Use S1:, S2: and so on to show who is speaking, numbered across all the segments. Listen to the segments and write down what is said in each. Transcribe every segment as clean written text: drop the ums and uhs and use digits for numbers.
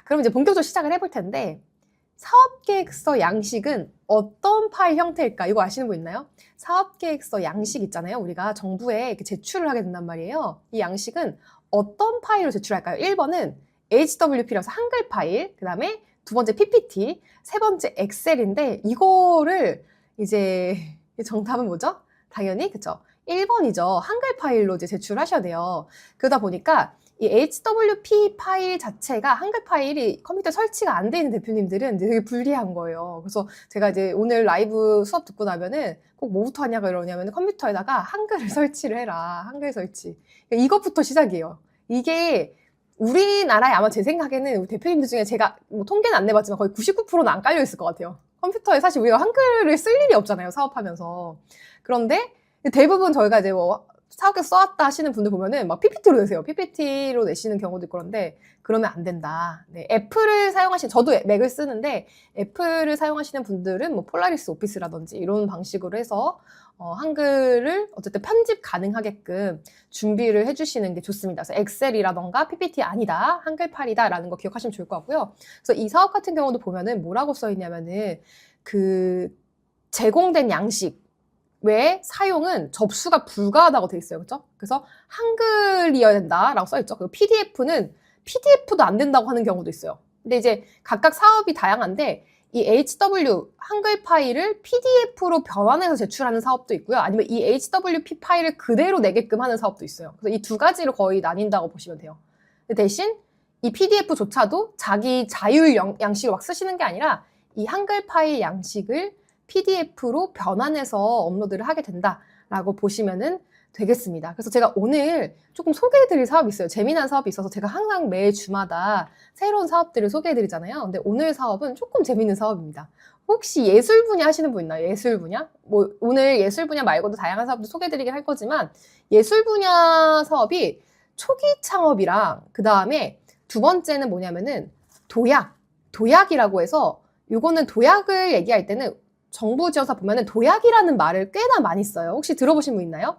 S1: 그럼 이제 본격적으로 시작을 해볼 텐데, 사업계획서 양식은 어떤 파일 형태일까? 이거 아시는 분 있나요? 사업계획서 양식 있잖아요. 우리가 정부에 이렇게 제출을 하게 된단 말이에요. 이 양식은 어떤 파일로 제출할까요? 1번은 HWP라서 한글 파일, 그 다음에 두 번째 PPT, 세 번째 엑셀인데, 이거를 이제 정답은 뭐죠? 당연히 그쵸? 1번이죠. 한글 파일로 이제 제출하셔야 돼요. 그러다 보니까 이 HWP 파일 자체가 한글 파일이 컴퓨터에 설치가 안 돼 있는 대표님들은 되게 불리한 거예요. 그래서 제가 이제 오늘 라이브 수업 듣고 나면은 꼭 뭐부터 하냐고 이러냐면 컴퓨터에다가 한글을 설치를 해라. 한글 설치. 이것부터 시작이에요. 이게 우리나라에 아마 제 생각에는 우리 대표님들 중에 제가 뭐 통계는 안 내봤지만 거의 99%는 안 깔려 있을 것 같아요. 컴퓨터에 사실 우리가 한글을 쓸 일이 없잖아요. 사업하면서. 그런데 대부분 저희가 이제 뭐 사업계획서 써왔다 하시는 분들 보면은 막 PPT로 내세요. PPT로 내시는 경우도 있고 그런데 그러면 안 된다. 네, 애플을 사용하시는, 저도 맥을 쓰는데 애플을 사용하시는 분들은 뭐 폴라리스 오피스라든지 이런 방식으로 해서 한글을 어쨌든 편집 가능하게끔 준비를 해주시는 게 좋습니다. 그래서 엑셀이라던가 PPT 아니다, 한글 파일이다 라는 거 기억하시면 좋을 것 같고요. 그래서 이 사업 같은 경우도 보면은 뭐라고 써있냐면은 그 제공된 양식 외에 사용은 접수가 불가하다고 돼 있어요. 그렇죠? 그래서 한글이어야 된다라고 써 있죠. 그리고 PDF도 안 된다고 하는 경우도 있어요. 근데 이제 각각 사업이 다양한데 이 HW 한글 파일을 PDF로 변환해서 제출하는 사업도 있고요. 아니면 이 HWP 파일을 그대로 내게끔 하는 사업도 있어요. 그래서 이 두 가지로 거의 나뉜다고 보시면 돼요. 근데 대신 이 PDF조차도 자기 자율 양식을 막 쓰시는 게 아니라 이 한글 파일 양식을 PDF로 변환해서 업로드를 하게 된다라고 보시면은 되겠습니다. 그래서 제가 오늘 조금 소개해드릴 사업이 있어요. 재미난 사업이 있어서 제가 항상 매 주마다 새로운 사업들을 소개해드리잖아요. 근데 오늘 사업은 조금 재밌는 사업입니다. 혹시 예술 분야 하시는 분 있나요? 예술 분야? 뭐 오늘 예술 분야 말고도 다양한 사업도 소개해드리긴 할 거지만 예술 분야 사업이 초기 창업이랑 그 다음에 두 번째는 뭐냐면은 도약이라고 해서 요거는 도약을 얘기할 때는 정부 지원사 보면은 도약이라는 말을 꽤나 많이 써요. 혹시 들어보신 분 있나요?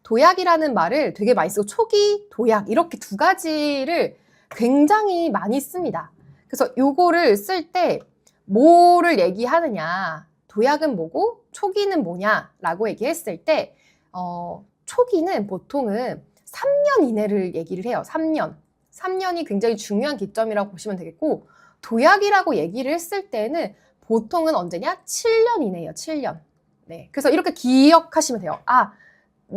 S1: 도약이라는 말을 되게 많이 쓰고 초기, 도약 이렇게 두 가지를 굉장히 많이 씁니다. 그래서 요거를 쓸 때 뭐를 얘기하느냐, 도약은 뭐고 초기는 뭐냐라고 얘기했을 때 초기는 보통은 3년 이내를 얘기를 해요. 3년이 굉장히 중요한 기점이라고 보시면 되겠고 도약이라고 얘기를 했을 때는 보통은 언제냐? 7년 이내예요. 7년. 네. 그래서 이렇게 기억하시면 돼요. 아,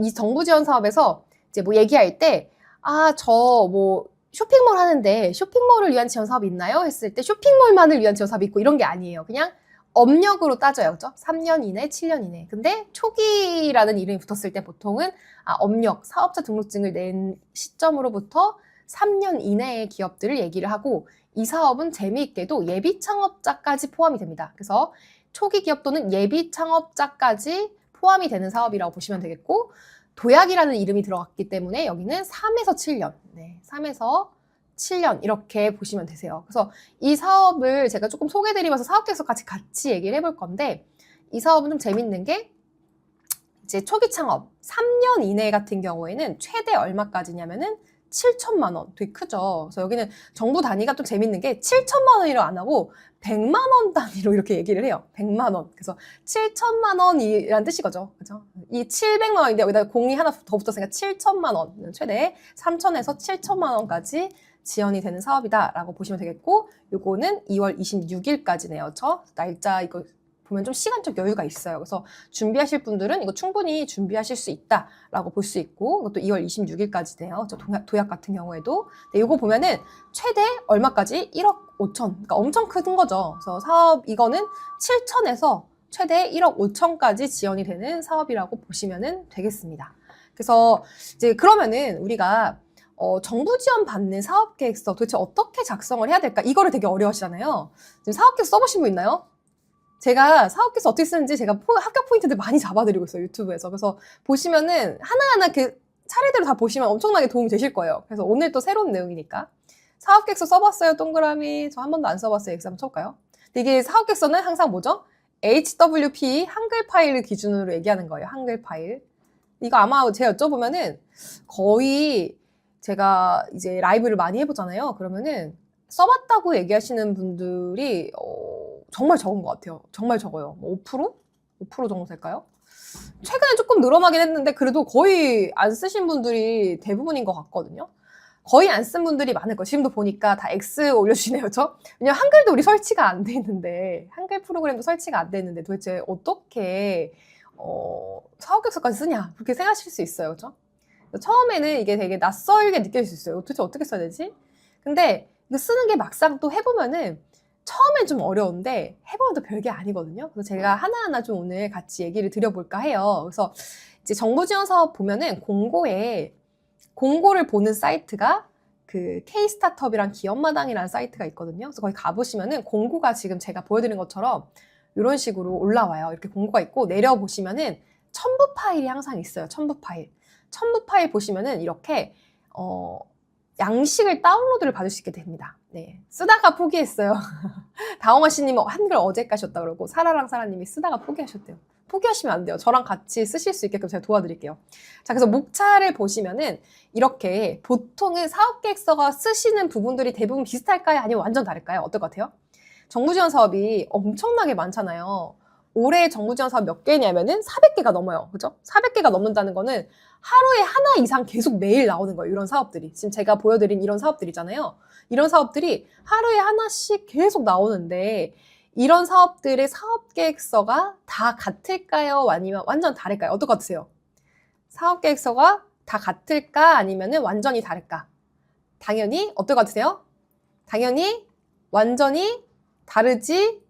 S1: 이 정부 지원 사업에서 이제 뭐 얘기할 때, 아, 저 뭐 쇼핑몰 하는데 쇼핑몰을 위한 지원 사업이 있나요? 했을 때 쇼핑몰만을 위한 지원 사업이 있고 이런 게 아니에요. 그냥 업력으로 따져요. 그죠? 3년 이내, 7년 이내. 근데 초기라는 이름이 붙었을 때 보통은 업력, 사업자 등록증을 낸 시점으로부터 3년 이내의 기업들을 얘기를 하고 이 사업은 재미있게도 예비 창업자까지 포함이 됩니다. 그래서 초기 기업 또는 예비 창업자까지 포함이 되는 사업이라고 보시면 되겠고 도약이라는 이름이 들어갔기 때문에 여기는 3에서 7년, 네, 3에서 7년 이렇게 보시면 되세요. 그래서 이 사업을 제가 조금 소개드리면서 사업계획서까지 같이 얘기를 해볼 건데 이 사업은 좀 재밌는 게 이제 초기 창업 3년 이내 같은 경우에는 최대 얼마까지냐면은 7천만 원. 되게 크죠. 그래서 여기는 정부 단위가 좀 재밌는 게 7천만 원이라고 안 하고 100만 원 단위로 이렇게 얘기를 해요. 100만 원. 그래서 7천만 원이란 뜻이 거죠. 그죠? 이 700만 원인데 여기다 공이 하나 더 붙었으니까 7천만 원. 최대 3천에서 7천만 원까지 지원이 되는 사업이다라고 보시면 되겠고 요거는 2월 26일까지네요. 저 날짜 이거 보면 좀 시간적 여유가 있어요. 그래서 준비하실 분들은 이거 충분히 준비하실 수 있다라고 볼 수 있고 이것도 2월 26일까지네요. 저 도약 같은 경우에도. 네, 이거 보면은 최대 얼마까지? 1억 5천. 그러니까 엄청 큰 거죠. 그래서 사업 이거는 7천에서 최대 1억 5천까지 지원이 되는 사업이라고 보시면 되겠습니다. 그래서 이제 그러면은 우리가 정부 지원 받는 사업계획서 도대체 어떻게 작성을 해야 될까? 이거를 되게 어려워하시잖아요. 지금 사업계획서 써보신 분 있나요? 제가 사업계획서 어떻게 쓰는지 제가 합격 포인트들 많이 잡아드리고 있어요. 유튜브에서. 그래서 보시면은 하나하나 그 차례대로 다 보시면 엄청나게 도움이 되실 거예요. 그래서 오늘 또 새로운 내용이니까. 사업계획서 써봤어요? 동그라미. 저 한 번도 안 써봤어요. 엑스 한번 쳐볼까요? 근데 이게 사업계획서는 항상 뭐죠? HWP 한글 파일을 기준으로 얘기하는 거예요. 한글 파일. 이거 아마 제가 여쭤보면은 거의 제가 이제 라이브를 많이 해보잖아요. 그러면은 써봤다고 얘기하시는 분들이 정말 적은 것 같아요. 정말 적어요. 뭐 5%? 5% 정도 될까요? 최근에 조금 늘어나긴 했는데 그래도 거의 안 쓰신 분들이 대부분인 것 같거든요. 거의 안 쓴 분들이 많을 거예요. 지금도 보니까 다 X 올려주시네요. 왜냐면 한글도 우리 설치가 안 돼 있는데, 한글 프로그램도 설치가 안 돼 있는데 도대체 어떻게 사후격서까지 쓰냐 그렇게 생각하실 수 있어요. 그렇죠? 처음에는 이게 되게 낯설게 느껴질 수 있어요. 도대체 어떻게 써야 되지? 근데 이거 쓰는 게 막상 또 해보면은 처음엔 좀 어려운데 해보면 또 별게 아니거든요. 그래서 제가 하나하나 좀 오늘 같이 얘기를 드려볼까 해요. 그래서 이제 정부 지원 사업 보면은 공고를 보는 사이트가 그 K-스타트업이랑 기업마당이라는 사이트가 있거든요. 그래서 거기 가보시면은 공고가 지금 제가 보여드린 것처럼 이런 식으로 올라와요. 이렇게 공고가 있고 내려보시면은 첨부 파일이 항상 있어요. 첨부 파일. 첨부 파일 보시면은 이렇게 양식을 다운로드를 받을 수 있게 됩니다. 네, 쓰다가 포기했어요. 다홍아씨님은 한글 어제 까셨다 그러고 사라랑 사라님이 쓰다가 포기하셨대요. 포기하시면 안 돼요. 저랑 같이 쓰실 수 있게끔 제가 도와드릴게요. 자, 그래서 목차를 보시면은 이렇게 보통은 사업계획서가 쓰시는 부분들이 대부분 비슷할까요? 아니면 완전 다를까요? 어떨 것 같아요? 정부 지원 사업이 엄청나게 많잖아요. 올해 정부 지원 사업 몇 개냐면은 400개가 넘어요. 그죠? 400개가 넘는다는 거는 하루에 하나 이상 계속 매일 나오는 거예요. 이런 사업들이. 지금 제가 보여드린 이런 사업들이잖아요. 이런 사업들이 하루에 하나씩 계속 나오는데 이런 사업들의 사업계획서가 다 같을까요? 아니면 완전 다를까요? 어떨 것 같으세요? 사업계획서가 다 같을까? 아니면 완전히 다를까? 당연히 어떨 것 같으세요? 당연히 완전히 다르지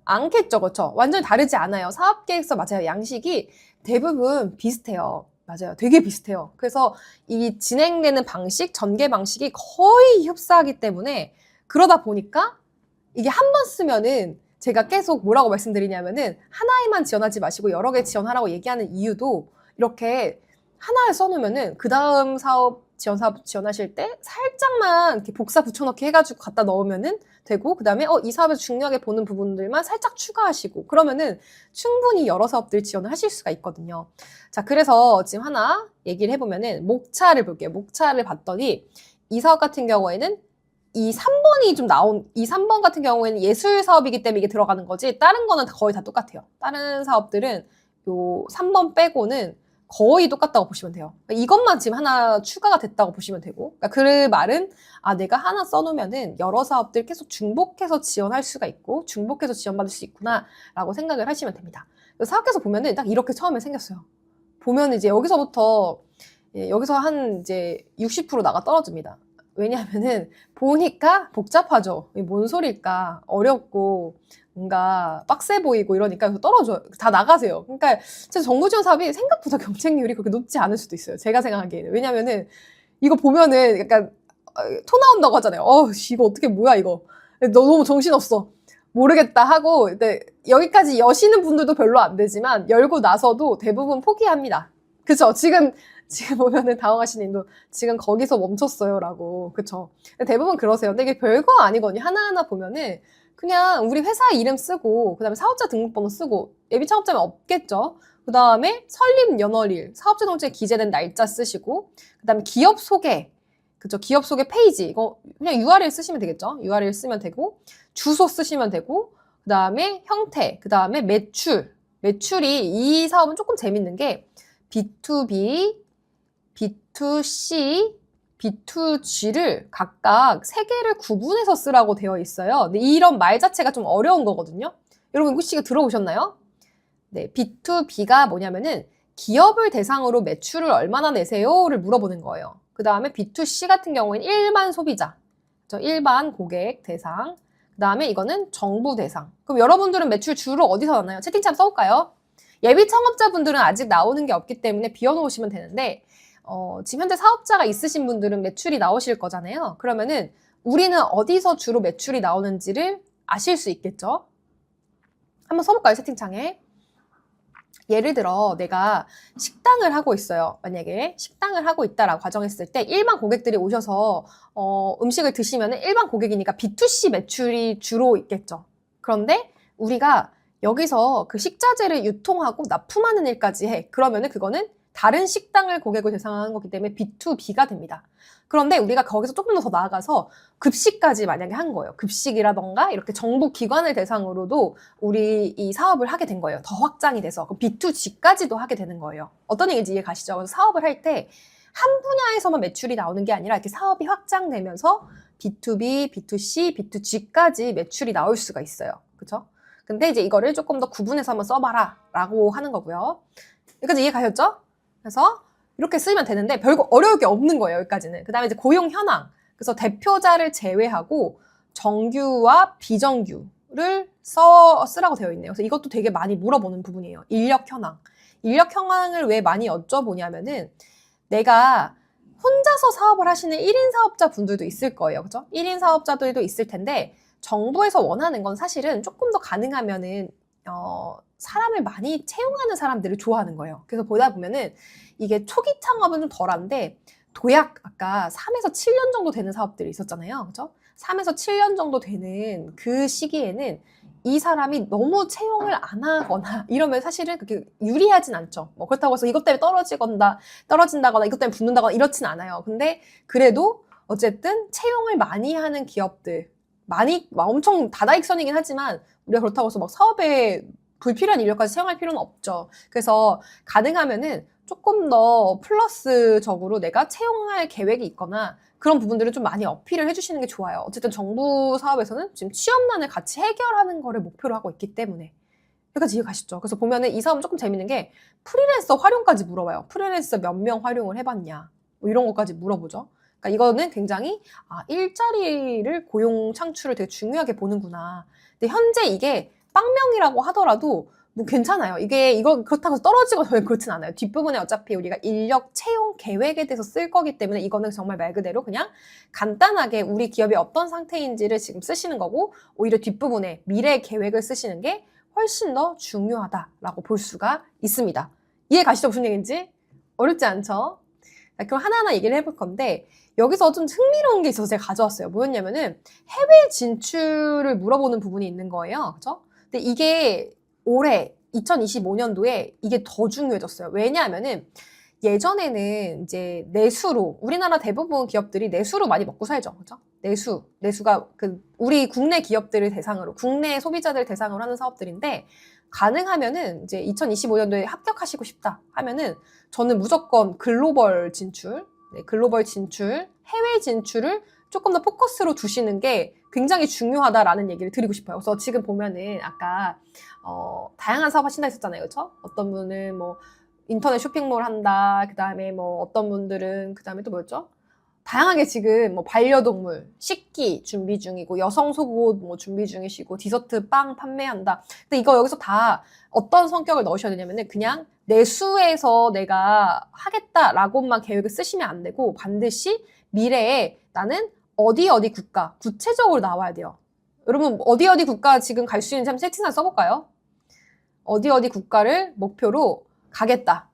S1: 않겠죠. 그렇죠? 완전히 다르지 않아요. 사업계획서 맞아요. 양식이 대부분 비슷해요. 맞아요. 되게 비슷해요. 그래서 이 진행되는 방식, 전개 방식이 거의 흡사하기 때문에 그러다 보니까 이게 한 번 쓰면은 제가 계속 뭐라고 말씀드리냐면은 하나에만 지원하지 마시고 여러 개 지원하라고 얘기하는 이유도 이렇게 하나를 써놓으면은 그 다음 사업 지원하실 때 살짝만 이렇게 복사 붙여넣기 해가지고 갖다 넣으면은 되고 그 다음에 이 사업에서 중요하게 보는 부분들만 살짝 추가하시고 그러면은 충분히 여러 사업들 지원을 하실 수가 있거든요. 자, 그래서 지금 하나 얘기를 해보면은 목차를 볼게요. 목차를 봤더니 이 사업 같은 경우에는 이 3번이 좀 이 3번 같은 경우에는 예술 사업이기 때문에 이게 들어가는 거지 다른 거는 거의 다 똑같아요. 다른 사업들은 요 3번 빼고는 거의 똑같다고 보시면 돼요. 이것만 지금 하나 추가가 됐다고 보시면 되고 그러니까 그 말은 내가 하나 써놓으면은 여러 사업들 계속 중복해서 지원할 수가 있고 중복해서 지원받을 수 있구나 라고 생각을 하시면 됩니다. 사업계획서 보면은 딱 이렇게 처음에 생겼어요. 보면 이제 여기서부터 여기서 한 이제 60% 나가 떨어집니다. 왜냐하면은 보니까 복잡하죠. 뭔 소릴까 어렵고 뭔가 빡세 보이고 이러니까 떨어져요. 다 나가세요. 그러니까 진짜 정부 지원 사업이 생각보다 경쟁률이 그렇게 높지 않을 수도 있어요. 제가 생각하기에는. 왜냐면은 이거 보면은 약간 토 나온다고 하잖아요. 이거 어떻게 뭐야 이거. 너무 정신없어. 모르겠다 하고 근데 여기까지 여시는 분들도 별로 안 되지만 열고 나서도 대부분 포기합니다. 그쵸? 지금 보면은 다홍아씨님도 지금 거기서 멈췄어요 라고. 그쵸? 대부분 그러세요. 근데 이게 별거 아니거든요. 하나하나 보면은 그냥 우리 회사 이름 쓰고 그 다음에 사업자 등록번호 쓰고 예비 창업자면 없겠죠. 그 다음에 설립 연월일, 사업자 등록증에 기재된 날짜 쓰시고 그 다음에 기업 소개, 그쵸? 기업 소개 페이지 이거 그냥 URL 쓰시면 되겠죠. URL 쓰면 되고 주소 쓰시면 되고 그 다음에 형태, 그 다음에 매출이 이 사업은 조금 재밌는 게 B2B, B2C, B2G를 각각 3개를 구분해서 쓰라고 되어 있어요. 근데 이런 말 자체가 좀 어려운 거거든요. 여러분 혹시 이거 들어보셨나요? 네, B2B가 뭐냐면은 기업을 대상으로 매출을 얼마나 내세요를 물어보는 거예요. 그 다음에 B2C 같은 경우에는 일반 소비자, 일반 고객 대상. 그 다음에 이거는 정부 대상. 그럼 여러분들은 매출 주로 어디서 나나요? 채팅창 써볼까요? 예비 창업자분들은 아직 나오는 게 없기 때문에 비워놓으시면 되는데 지금 현재 사업자가 있으신 분들은 매출이 나오실 거잖아요. 그러면은 우리는 어디서 주로 매출이 나오는지를 아실 수 있겠죠? 한번 써볼까요? 채팅창에. 예를 들어 내가 식당을 하고 있어요. 만약에 식당을 하고 있다라고 가정했을 때 일반 고객들이 오셔서 음식을 드시면 일반 고객이니까 B2C 매출이 주로 있겠죠. 그런데 우리가 여기서 그 식자재를 유통하고 납품하는 일까지 해. 그러면은 그거는 다른 식당을 고객을 대상화하는 거기 때문에 B2B가 됩니다. 그런데 우리가 거기서 조금 더 나아가서 급식까지 만약에 한 거예요. 급식이라던가 이렇게 정부 기관을 대상으로도 우리 이 사업을 하게 된 거예요. 더 확장이 돼서. 그럼 B2G까지도 하게 되는 거예요. 어떤 얘기인지 이해 가시죠? 그래서 사업을 할 때 한 분야에서만 매출이 나오는 게 아니라 이렇게 사업이 확장되면서 B2B, B2C, B2G까지 매출이 나올 수가 있어요. 그죠? 근데 이제 이거를 조금 더 구분해서 한번 써봐라 라고 하는 거고요. 여기까지 이해 가셨죠? 그래서 이렇게 쓰면 되는데 별거 어려울 게 없는 거예요. 여기까지는. 그 다음에 이제 고용 현황. 그래서 대표자를 제외하고 정규와 비정규를 쓰라고 되어 있네요. 그래서 이것도 되게 많이 물어보는 부분이에요. 인력 현황. 인력 현황을 왜 많이 여쭤보냐면은 내가 혼자서 사업을 하시는 1인 사업자 분들도 있을 거예요. 그죠? 1인 사업자들도 있을 텐데 정부에서 원하는 건 사실은 조금 더 가능하면은 사람을 많이 채용하는 사람들을 좋아하는 거예요. 그래서 보다 보면은 이게 초기 창업은 좀 덜한데 도약 아까 3에서 7년 정도 되는 사업들이 있었잖아요. 그죠? 3에서 7년 정도 되는 그 시기에는 이 사람이 너무 채용을 안 하거나 이러면 사실은 그렇게 유리하진 않죠. 뭐 그렇다고 해서 이것 때문에 떨어진다거나 이것 때문에 붙는다거나 이렇진 않아요. 근데 그래도 어쨌든 채용을 많이 하는 기업들 엄청 다다익선이긴 하지만 우리가 그렇다고 해서 막 사업에 불필요한 인력까지 채용할 필요는 없죠. 그래서 가능하면은 조금 더 플러스적으로 내가 채용할 계획이 있거나 그런 부분들을 좀 많이 어필을 해주시는 게 좋아요. 어쨌든 정부 사업에서는 지금 취업난을 같이 해결하는 거를 목표로 하고 있기 때문에. 여기까지 이해 가시죠? 그래서 보면은 이 사업은 조금 재밌는 게 프리랜서 활용까지 물어봐요. 프리랜서 몇 명 활용을 해봤냐. 뭐 이런 것까지 물어보죠. 그러니까 이거는 굉장히 일자리를 고용 창출을 되게 중요하게 보는구나. 근데 현재 이게 빵명이라고 하더라도 뭐 괜찮아요. 이거 그렇다고 해서 떨어지거나 그렇진 않아요. 뒷부분에 어차피 우리가 인력 채용 계획에 대해서 쓸 거기 때문에 이거는 정말 말 그대로 그냥 간단하게 우리 기업이 어떤 상태인지를 지금 쓰시는 거고 오히려 뒷부분에 미래 계획을 쓰시는 게 훨씬 더 중요하다라고 볼 수가 있습니다. 이해 가시죠? 무슨 얘기인지? 어렵지 않죠? 그럼 하나하나 얘기를 해볼 건데 여기서 좀 흥미로운 게 있어서 제가 가져왔어요. 뭐였냐면은 해외 진출을 물어보는 부분이 있는 거예요. 그죠? 근데 이게 올해 2025년도에 이게 더 중요해졌어요. 왜냐하면은 예전에는 이제 내수로 우리나라 대부분 기업들이 내수로 많이 먹고 살죠. 그죠? 내수가 우리 국내 기업들을 대상으로 국내 소비자들 대상으로 하는 사업들인데 가능하면은 이제 2025년도에 합격하시고 싶다 하면은 저는 무조건 글로벌 진출, 해외 진출을 조금 더 포커스로 두시는 게 굉장히 중요하다라는 얘기를 드리고 싶어요. 그래서 지금 보면은 아까 다양한 사업 하신다 했었잖아요. 그렇죠? 어떤 분은 뭐 인터넷 쇼핑몰 한다. 그다음에 뭐 어떤 분들은 그다음에 또 뭐였죠? 다양하게 지금 뭐 반려동물, 식기 준비 중이고 여성 속옷 뭐 준비 중이시고 디저트 빵 판매한다. 근데 이거 여기서 다 어떤 성격을 넣으셔야 되냐면은 그냥 내수에서 내가 하겠다라고만 계획을 쓰시면 안 되고 반드시 미래에 나는 어디 국가 구체적으로 나와야 돼요. 여러분 어디 국가 지금 갈 수 있는지 한번 세팅해서 써볼까요? 어디 국가를 목표로 가겠다.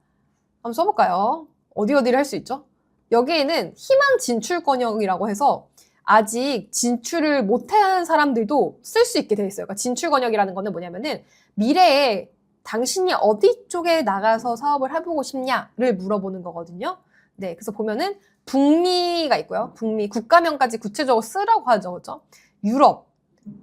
S1: 한번 써볼까요? 어디를 할 수 있죠? 여기에는 희망 진출 권역이라고 해서 아직 진출을 못한 사람들도 쓸 수 있게 되어 있어요. 그러니까 진출 권역이라는 거는 뭐냐면은 미래에 당신이 어디 쪽에 나가서 사업을 해보고 싶냐를 물어보는 거거든요. 네, 그래서 보면은 북미가 있고요. 북미 국가명까지 구체적으로 쓰라고 하죠. 그렇죠? 유럽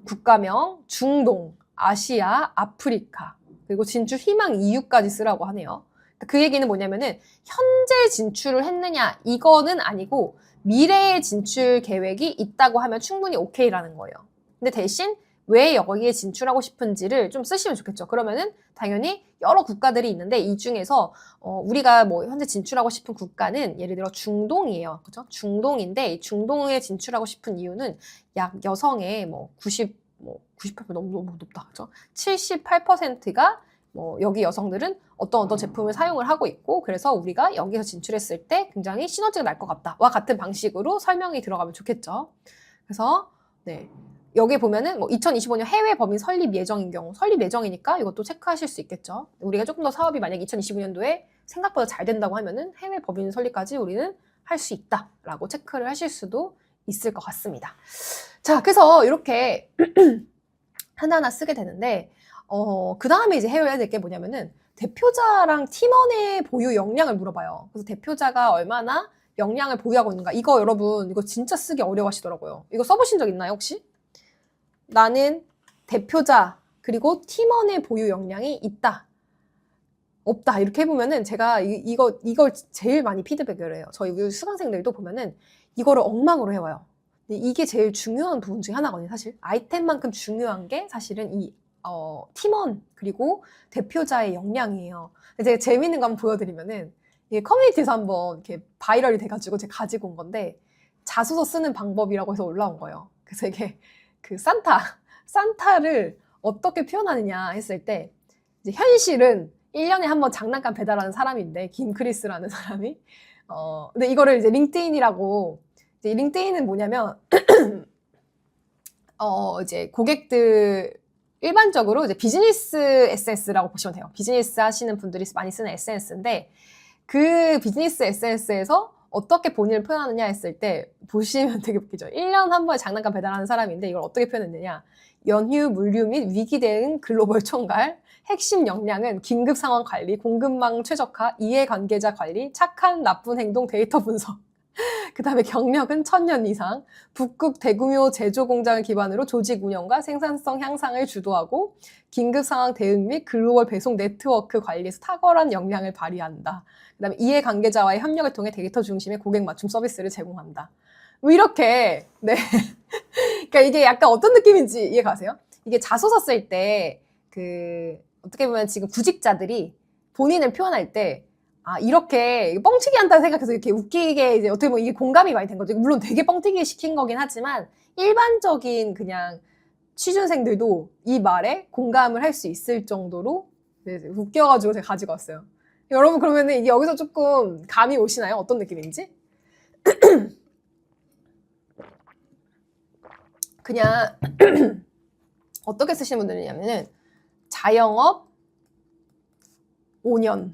S1: 국가명, 중동, 아시아, 아프리카 그리고 진출 희망 이유까지 쓰라고 하네요. 그 얘기는 뭐냐면은 현재 진출을 했느냐 이거는 아니고 미래의 진출 계획이 있다고 하면 충분히 오케이라는 거예요. 근데 대신 왜 여기에 진출하고 싶은지를 좀 쓰시면 좋겠죠. 그러면은 당연히 여러 국가들이 있는데 이 중에서 우리가 뭐 현재 진출하고 싶은 국가는 예를 들어 중동이에요. 그죠? 중동인데 이 중동에 진출하고 싶은 이유는 약 여성의 98% 너무 높다. 그죠? 78%가 여기 여성들은 어떤 제품을 사용을 하고 있고 그래서 우리가 여기서 진출했을 때 굉장히 시너지가 날 것 같다와 같은 방식으로 설명이 들어가면 좋겠죠. 그래서 네. 여기 보면은 2025년 해외 법인 설립 예정인 경우 설립 예정이니까 이것도 체크하실 수 있겠죠. 우리가 조금 더 사업이 만약에 2025년도에 생각보다 잘 된다고 하면은 해외 법인 설립까지 우리는 할 수 있다라고 체크를 하실 수도 있을 것 같습니다. 자, 그래서 이렇게 하나하나 쓰게 되는데 그 다음에 이제 해야 될 게 뭐냐면은 대표자랑 팀원의 보유 역량을 물어봐요. 그래서 대표자가 얼마나 역량을 보유하고 있는가. 이거 여러분, 이거 진짜 쓰기 어려워하시더라고요. 이거 써보신 적 있나요, 혹시? 나는 대표자 그리고 팀원의 보유 역량이 있다. 없다. 이렇게 해보면은 제가 이걸 제일 많이 피드백을 해요. 저희 수강생들도 보면은 이거를 엉망으로 해와요. 근데 이게 제일 중요한 부분 중에 하나거든요, 사실. 아이템만큼 중요한 게 사실은 팀원 그리고 대표자의 역량이에요. 제가 재밌는 거 한번 보여드리면은 이게 커뮤니티에서 한번 이렇게 바이럴이 돼가지고 제가 가지고 온 건데 자소서 쓰는 방법이라고 해서 올라온 거예요. 그래서 이게 그 산타를 어떻게 표현하느냐 했을 때 이제 현실은 1년에 한 번 장난감 배달하는 사람인데 김크리스라는 사람이 근데 이거를 이제 링크드인이라고 이제 링크드인은 뭐냐면 이제 고객들 일반적으로 이제 비즈니스 SNS라고 보시면 돼요. 비즈니스 하시는 분들이 많이 쓰는 SNS인데 그 비즈니스 SNS에서 어떻게 본인을 표현하느냐 했을 때 보시면 되게 웃기죠. 1년 한 번에 장난감 배달하는 사람인데 이걸 어떻게 표현했느냐. 연휴, 물류 및 위기 대응 글로벌 총괄, 핵심 역량은 긴급 상황 관리, 공급망 최적화, 이해관계자 관리, 착한 나쁜 행동 데이터 분석. 그 다음에 경력은 1000년 이상, 북극 대규모 제조 공장을 기반으로 조직 운영과 생산성 향상을 주도하고 긴급 상황 대응 및 글로벌 배송 네트워크 관리에서 탁월한 역량을 발휘한다. 그 다음에 이해관계자와의 협력을 통해 데이터 중심의 고객 맞춤 서비스를 제공한다. 뭐 이렇게 네. 그러니까 이게 약간 어떤 느낌인지 이해 가세요? 이게 자소서 쓸 때 어떻게 보면 지금 구직자들이 본인을 표현할 때 이렇게 뻥튀기 한다고 생각해서 이렇게 웃기게 이제 어떻게 보면 이게 공감이 많이 된 거죠. 물론 되게 뻥튀기 시킨 거긴 하지만 일반적인 그냥 취준생들도 이 말에 공감을 할 수 있을 정도로 웃겨가지고 제가 가지고 왔어요. 여러분 그러면은 이게 여기서 조금 감이 오시나요? 어떤 느낌인지? 그냥 어떻게 쓰시는 분들이냐면은 자영업 5년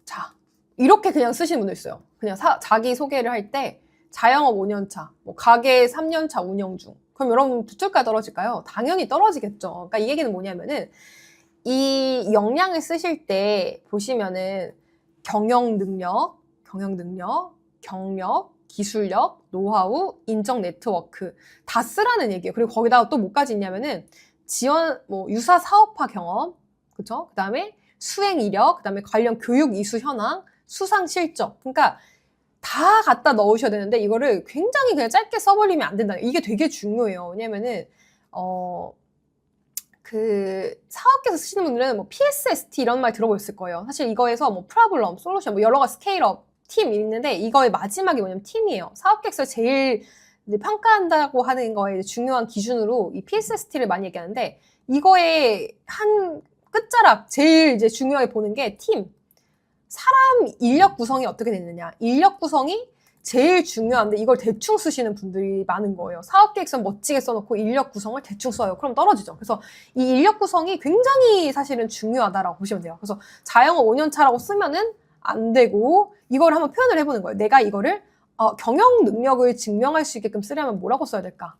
S1: 차 이렇게 그냥 쓰시는 분들 있어요. 그냥 자기 소개를 할 때 자영업 5년 차, 뭐 가게 3년 차 운영 중. 그럼 여러분 붙을까요, 떨어질까요? 당연히 떨어지겠죠. 그러니까 이 얘기는 뭐냐면은 이 역량을 쓰실 때 보시면은 경영 능력, 경력, 기술력, 노하우, 인적 네트워크 다 쓰라는 얘기예요. 그리고 거기다가 또 뭐까지 있냐면은 유사 사업화 경험, 그쵸? 그 다음에 수행 이력, 그 다음에 관련 교육 이수 현황, 수상 실적. 그러니까 다 갖다 넣으셔야 되는데 이거를 굉장히 그냥 짧게 써버리면 안 된다. 이게 되게 중요해요. 왜냐면은 사업계에서 쓰시는 분들은 뭐 PSST 이런 말 들어보셨을 거예요. 사실 이거에서 뭐 프로블럼, 솔루션, 뭐 여러 가지 스케일업, 팀 있는데 이거의 마지막이 뭐냐면 팀이에요. 사업계에서 제일 평가한다고 하는 거에 중요한 기준으로 이 PSST를 많이 얘기하는데 이거의 한 끝자락 제일 이제 중요하게 보는 게 팀. 사람 인력 구성이 어떻게 됐느냐. 인력 구성이 제일 중요한데 이걸 대충 쓰시는 분들이 많은 거예요. 사업계획서 멋지게 써놓고 인력 구성을 대충 써요. 그럼 떨어지죠. 그래서 이 인력 구성이 굉장히 사실은 중요하다라고 보시면 돼요. 그래서 자영업 5년 차라고 쓰면은 안 되고 이걸 한번 표현을 해보는 거예요. 내가 이거를 경영 능력을 증명할 수 있게끔 쓰려면 뭐라고 써야 될까?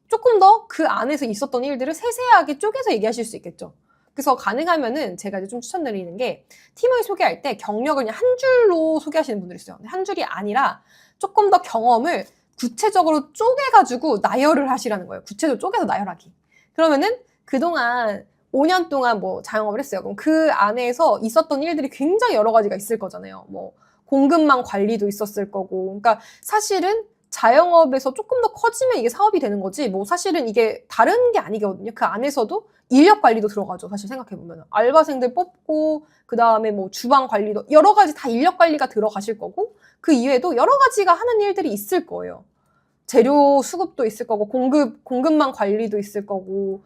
S1: 조금 더 그 안에서 있었던 일들을 세세하게 쪼개서 얘기하실 수 있겠죠. 그래서 가능하면은 제가 이제 좀 추천드리는 게 팀을 소개할 때 경력을 그냥 한 줄로 소개하시는 분들이 있어요. 한 줄이 아니라 조금 더 경험을 구체적으로 쪼개가지고 나열을 하시라는 거예요. 구체적으로 쪼개서 나열하기. 그러면은 그동안 5년 동안 뭐 자영업을 했어요. 그럼 그 안에서 있었던 일들이 굉장히 여러 가지가 있을 거잖아요. 뭐 공급망 관리도 있었을 거고. 그러니까 사실은 자영업에서 조금 더 커지면 이게 사업이 되는 거지 뭐 사실은 이게 다른 게 아니거든요. 그 안에서도 인력 관리도 들어가죠. 사실 생각해보면 알바생들 뽑고 그 다음에 뭐 주방 관리도 여러 가지 다 인력 관리가 들어가실 거고 그 이외에도 여러 가지가 하는 일들이 있을 거예요. 재료 수급도 있을 거고 공급망 관리도 있을 거고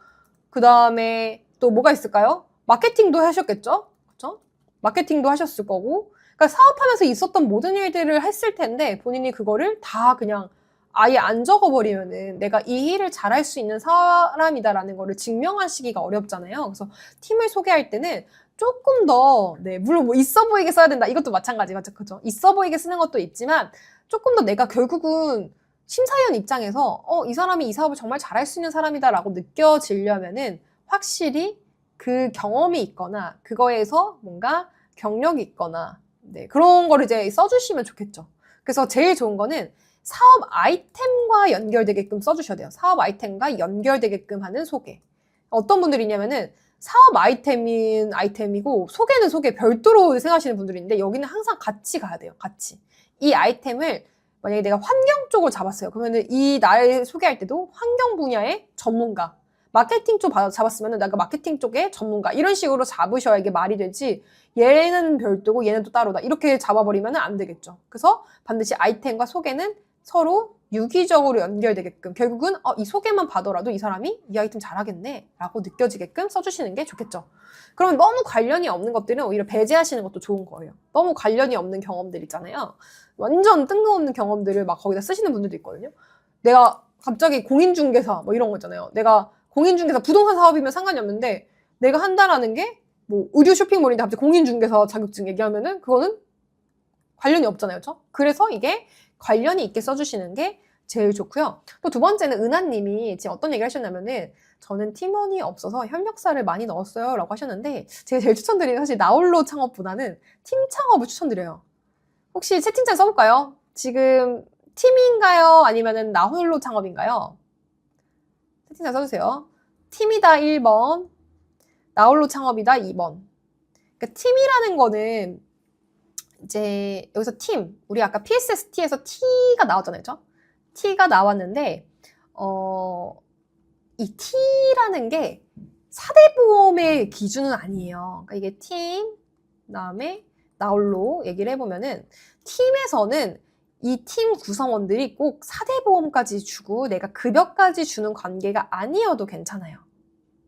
S1: 그 다음에 또 뭐가 있을까요? 마케팅도 하셨겠죠? 그렇죠? 마케팅도 하셨을 거고 그러니까 사업하면서 있었던 모든 일들을 했을 텐데 본인이 그거를 다 그냥 아예 안 적어버리면은 내가 이 일을 잘할 수 있는 사람이다라는 거를 증명하시기가 어렵잖아요. 그래서 팀을 소개할 때는 조금 더, 물론 뭐 있어 보이게 써야 된다. 이것도 마찬가지가 그죠? 있어 보이게 쓰는 것도 있지만 조금 더 내가 결국은 심사위원 입장에서 이 사람이 이 사업을 정말 잘할 수 있는 사람이다라고 느껴지려면은 확실히 그 경험이 있거나 그거에서 뭔가 경력이 있거나 네, 그런 거를 이제 써주시면 좋겠죠. 그래서 제일 좋은 거는 사업 아이템과 연결되게끔 써주셔야 돼요. 사업 아이템과 연결되게끔 하는 소개. 어떤 분들이 있냐면은 사업 아이템이고 소개는 소개 별도로 생각하시는 분들이 있는데 여기는 항상 같이 가야 돼요. 같이. 이 아이템을 만약에 내가 환경 쪽을 잡았어요. 그러면은 이 나를 소개할 때도 환경 분야의 전문가, 마케팅 쪽 잡았으면은 내가 마케팅 쪽의 전문가 이런 식으로 잡으셔야 이게 말이 되지 얘는 별도고 얘는 또 따로다 이렇게 잡아버리면 안 되겠죠. 그래서 반드시 아이템과 소개는 서로 유기적으로 연결되게끔 결국은 이 소개만 받더라도 이 사람이 이 아이템 잘하겠네 라고 느껴지게끔 써주시는 게 좋겠죠. 그러면 너무 관련이 없는 것들은 오히려 배제하시는 것도 좋은 거예요. 너무 관련이 없는 경험들 있잖아요. 완전 뜬금없는 경험들을 막 거기다 쓰시는 분들도 있거든요. 내가 갑자기 공인중개사 뭐 이런 거 있잖아요. 내가 공인중개사 부동산 사업이면 상관이 없는데 내가 한다라는 게 뭐 의류 쇼핑몰인데 갑자기 공인중개사 자격증 얘기하면은 그거는 관련이 없잖아요. 그렇죠? 그래서 이게 관련이 있게 써주시는 게 제일 좋고요. 또 두 번째는 은하님이 지금 어떤 얘기를 하셨냐면은 저는 팀원이 없어서 협력사를 많이 넣었어요 라고 하셨는데 제가 제일 추천드리는 사실 나홀로 창업보다는 팀 창업을 추천드려요. 혹시 채팅창 써볼까요? 지금 팀인가요? 아니면은 나홀로 창업인가요? 채팅창 써주세요. 팀이다 1번, 나홀로 창업이다 2번. 그러니까 팀이라는 거는 이제 여기서 팀, 우리 아까 PSST에서 T가 나왔잖아요. 그렇죠? T가 나왔는데 이 T라는 게 4대 보험의 기준은 아니에요. 그러니까 이게 팀, 그다음에 나홀로 얘기를 해보면은 팀에서는 이 팀 구성원들이 꼭 4대 보험까지 주고 내가 급여까지 주는 관계가 아니어도 괜찮아요.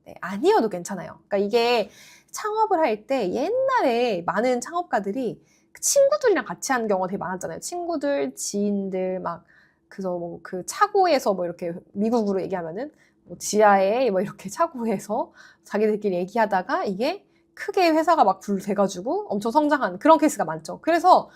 S1: 네, 아니어도 괜찮아요. 그러니까 이게 창업을 할 때 옛날에 많은 창업가들이 친구들이랑 같이 하는 경우가 되게 많았잖아요. 친구들, 지인들 막 그래서 뭐 그 차고에서 뭐 이렇게 미국으로 얘기하면은 뭐 지하에 뭐 이렇게 차고에서 자기들끼리 얘기하다가 이게 크게 회사가 막 불돼가지고 엄청 성장한 그런 케이스가 많죠. 그래서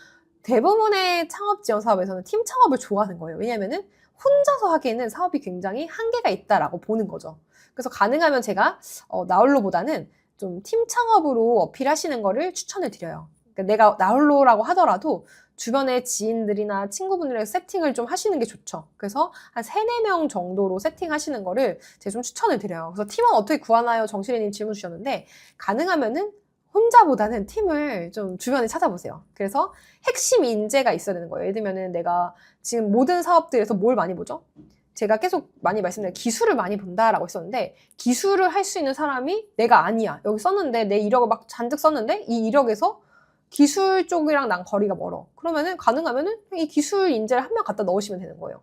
S1: 대부분의 창업 지원 사업에서는 팀 창업을 좋아하는 거예요. 왜냐면은 혼자서 하기에는 사업이 굉장히 한계가 있다라고 보는 거죠. 그래서 가능하면 제가 나홀로보다는 좀 팀 창업으로 어필하시는 거를 추천을 드려요. 그러니까 내가 나홀로라고 하더라도 주변의 지인들이나 친구분들이랑 세팅을 좀 하시는 게 좋죠. 그래서 한 3, 4명 정도로 세팅하시는 거를 제가 좀 추천을 드려요. 그래서 팀원 어떻게 구하나요? 정실이님 질문 주셨는데 가능하면은 혼자보다는 팀을 좀 주변에 찾아보세요. 그래서 핵심 인재가 있어야 되는 거예요. 예를 들면은 내가 지금 모든 사업들에서 뭘 많이 보죠? 제가 계속 많이 말씀드린 기술을 많이 본다라고 했었는데 기술을 할 수 있는 사람이 내가 아니야. 여기 썼는데 내 이력을 막 잔뜩 썼는데 이 이력에서 기술 쪽이랑 난 거리가 멀어. 그러면은 가능하면은 이 기술 인재를 한 명 갖다 넣으시면 되는 거예요.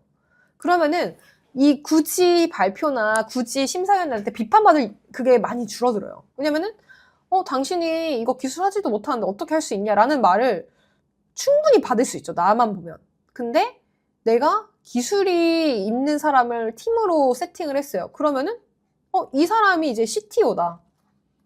S1: 그러면은 이 굳이 발표나 굳이 심사위원들한테 비판받을 그게 많이 줄어들어요. 왜냐면은 당신이 이거 기술하지도 못하는데 어떻게 할 수 있냐라는 말을 충분히 받을 수 있죠. 나만 보면. 근데 내가 기술이 있는 사람을 팀으로 세팅을 했어요. 그러면은 이 사람이 이제 CTO다.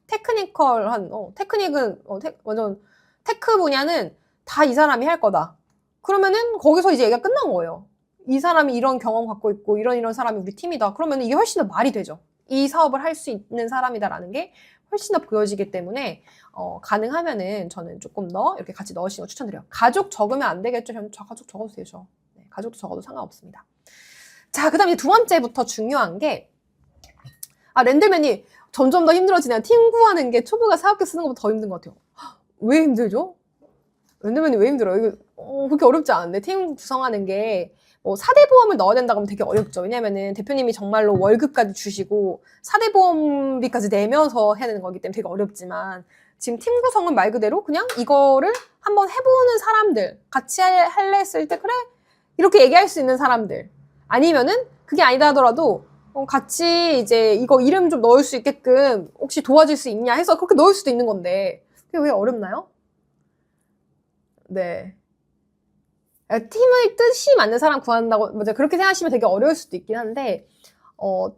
S1: 테크니컬한 테크닉은 완전 테크 분야는 다 이 사람이 할 거다. 그러면은 거기서 이제 얘기가 끝난 거예요. 이 사람이 이런 경험 갖고 있고 이런 사람이 우리 팀이다. 그러면 이게 훨씬 더 말이 되죠. 이 사업을 할 수 있는 사람이다라는 게 훨씬 더 보여지기 때문에 가능하면은 저는 조금 더 이렇게 같이 넣으시는 거 추천드려요. 가족 적으면 안 되겠죠? 저는 가족 적어도 되죠. 네, 가족도 적어도 상관없습니다. 자, 그 다음에 두 번째부터 중요한 게 랜들맨이 점점 더 힘들어지네요. 팀 구하는 게 초보가 사업계 쓰는 것보다 더 힘든 것 같아요. 왜 힘들죠? 랜들맨이 왜 힘들어요? 이거 그렇게 어렵지 않은데 팀 구성하는 게 4대 보험을 넣어야 된다고 하면 되게 어렵죠. 왜냐면은 대표님이 정말로 월급까지 주시고 4대 보험비까지 내면서 해야 되는 거기 때문에 되게 어렵지만 지금 팀 구성은 말 그대로 그냥 이거를 한번 해보는 사람들 같이 할래 했을 때 그래 이렇게 얘기할 수 있는 사람들 아니면은 그게 아니다 하더라도 같이 이제 이거 이름 좀 넣을 수 있게끔 혹시 도와줄 수 있냐 해서 그렇게 넣을 수도 있는 건데 그게 왜 어렵나요? 네. 팀의 뜻이 맞는 사람 구한다고 맞아 그렇게 생각하시면 되게 어려울 수도 있긴 한데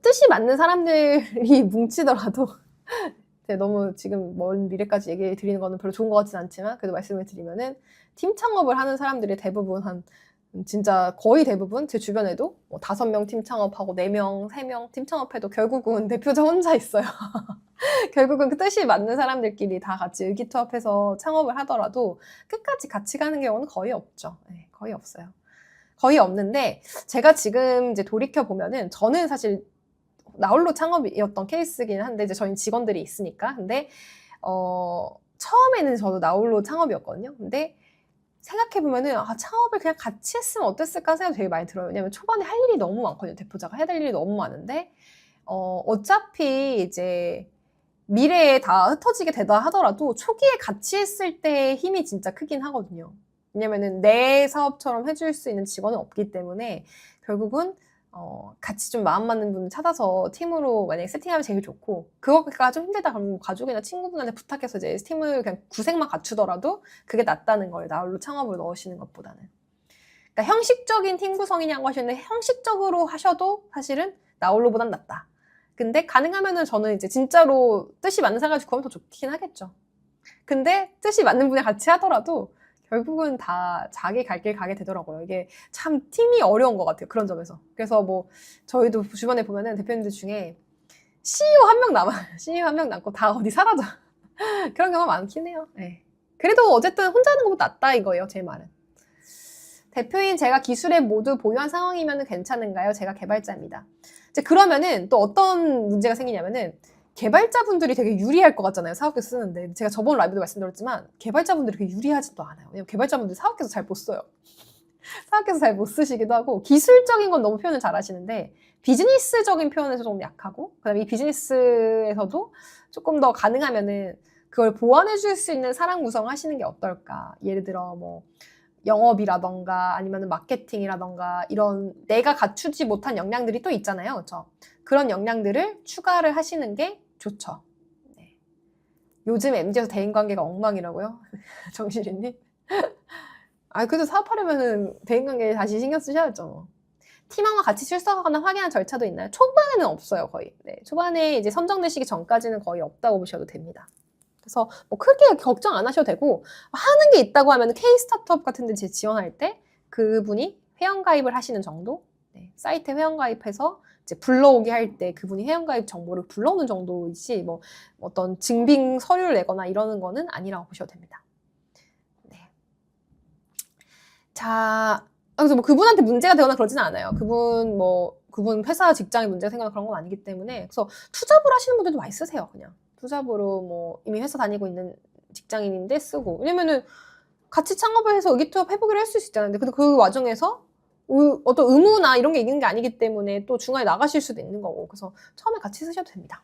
S1: 뜻이 맞는 사람들이 뭉치더라도 너무 지금 먼 미래까지 얘기 드리는 거는 별로 좋은 것 같진 않지만 그래도 말씀을 드리면은 팀 창업을 하는 사람들이 대부분 한 진짜 거의 대부분 제 주변에도 뭐 5명 팀 창업하고 4명, 3명 팀 창업해도 결국은 대표자 혼자 있어요. 결국은 그 뜻이 맞는 사람들끼리 다 같이 의기투합해서 창업을 하더라도 끝까지 같이 가는 경우는 거의 없죠. 네, 거의 없어요. 거의 없는데 제가 지금 이제 돌이켜 보면은 저는 사실 나홀로 창업이었던 케이스긴 한데 이제 저희 직원들이 있으니까 근데 처음에는 저도 나홀로 창업이었거든요. 근데 생각해보면은 창업을 그냥 같이 했으면 어땠을까 생각이 되게 많이 들어요. 왜냐면 초반에 할 일이 너무 많거든요. 대표자가 해야 될 일이 너무 많은데 어차피 이제 미래에 다 흩어지게 되다 하더라도 초기에 같이 했을 때 힘이 진짜 크긴 하거든요. 왜냐면은 내 사업처럼 해줄 수 있는 직원은 없기 때문에 결국은 같이 좀 마음 맞는 분을 찾아서 팀으로 만약에 세팅하면 제일 좋고 그거가 좀 힘들다 그러면 가족이나 친구분한테 부탁해서 이제 팀을 그냥 구색만 갖추더라도 그게 낫다는 거예요. 나홀로 창업을 넣으시는 것보다는. 그러니까 형식적인 팀 구성이냐고 하시는데 형식적으로 하셔도 사실은 나홀로보단 낫다. 근데 가능하면은 저는 이제 진짜로 뜻이 맞는 사람을 구하면 더 좋긴 하겠죠. 근데 뜻이 맞는 분이 같이 하더라도 결국은 다 자기 갈 길 가게 되더라고요. 이게 참 팀이 어려운 것 같아요. 그런 점에서. 그래서 뭐 저희도 주변에 보면은 대표님들 중에 CEO 한 명 남아요. CEO 한 명 남고 다 어디 사라져. 그런 경우가 많긴 해요. 네. 그래도 어쨌든 혼자 하는 것보다 낫다 이거예요. 제 말은. 대표인 제가 기술에 모두 보유한 상황이면 괜찮은가요? 제가 개발자입니다. 이제 그러면은 또 어떤 문제가 생기냐면은 개발자분들이 되게 유리할 것 같잖아요. 사업계획서 쓰는데. 제가 저번 라이브도 말씀드렸지만 개발자분들이 그렇게 유리하지도 않아요. 왜냐면 개발자분들이 사업계획서 잘 못 써요. 사업계획서 잘 못 쓰시기도 하고 기술적인 건 너무 표현을 잘 하시는데 비즈니스적인 표현에서 조금 약하고 그다음에 이 비즈니스에서도 조금 더 가능하면은 그걸 보완해 줄 수 있는 사람 구성하시는 게 어떨까. 예를 들어 뭐 영업이라던가 아니면 마케팅이라던가 이런 내가 갖추지 못한 역량들이 또 있잖아요. 그렇죠? 그런 역량들을 추가를 하시는 게 좋죠. 네. 요즘 MZ에서 대인관계가 엉망이라고요? 정실이님? 그래도 사업하려면은 대인관계에 다시 신경 쓰셔야죠. 팀원과 같이 출석하거나 확인한 절차도 있나요? 초반에는 없어요, 거의. 네, 초반에 이제 선정되시기 전까지는 거의 없다고 보셔도 됩니다. 그래서 뭐 크게 걱정 안 하셔도 되고 하는 게 있다고 하면 K 스타트업 같은 데 지원할 때 그분이 회원가입을 하시는 정도? 네, 사이트에 회원가입해서 이제 불러오게 할 때 그분이 회원가입 정보를 불러오는 정도이지 뭐 어떤 증빙 서류를 내거나 이러는 거는 아니라고 보셔도 됩니다. 네. 자, 그래서 뭐 그분한테 문제가 되거나 그러지는 않아요. 그분 회사 직장에 문제가 생기거나 그런 건 아니기 때문에 그래서 투잡을 하시는 분들도 많이 쓰세요, 그냥. 투잡으로 뭐 이미 회사 다니고 있는 직장인인데 쓰고 왜냐면은 같이 창업을 해서 의기투합 해보기로 할 수 있잖아요. 근데 그 과정에서 어떤 의무나 이런 게 있는 게 아니기 때문에 또 중간에 나가실 수도 있는 거고 그래서 처음에 같이 쓰셔도 됩니다.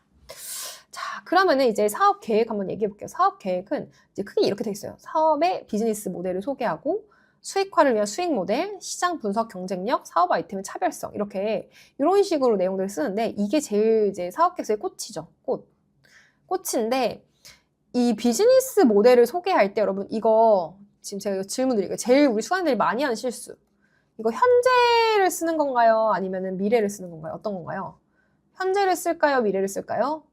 S1: 자, 그러면은 이제 사업 계획 한번 얘기해 볼게요. 사업 계획은 이제 크게 이렇게 돼 있어요. 사업의 비즈니스 모델을 소개하고 수익화를 위한 수익 모델, 시장 분석 경쟁력, 사업 아이템의 차별성 이렇게 이런 식으로 내용들을 쓰는데 이게 제일 이제 사업 계획서의 꽃이죠. 꽃인데 이 비즈니스 모델을 소개할 때 여러분 이거 지금 제가 질문 드릴게요. 제일 우리 수강생들이 많이 하는 실수. 이거 현재를 쓰는 건가요? 아니면 미래를 쓰는 건가요? 어떤 건가요? 현재를 쓸까요? 미래를 쓸까요?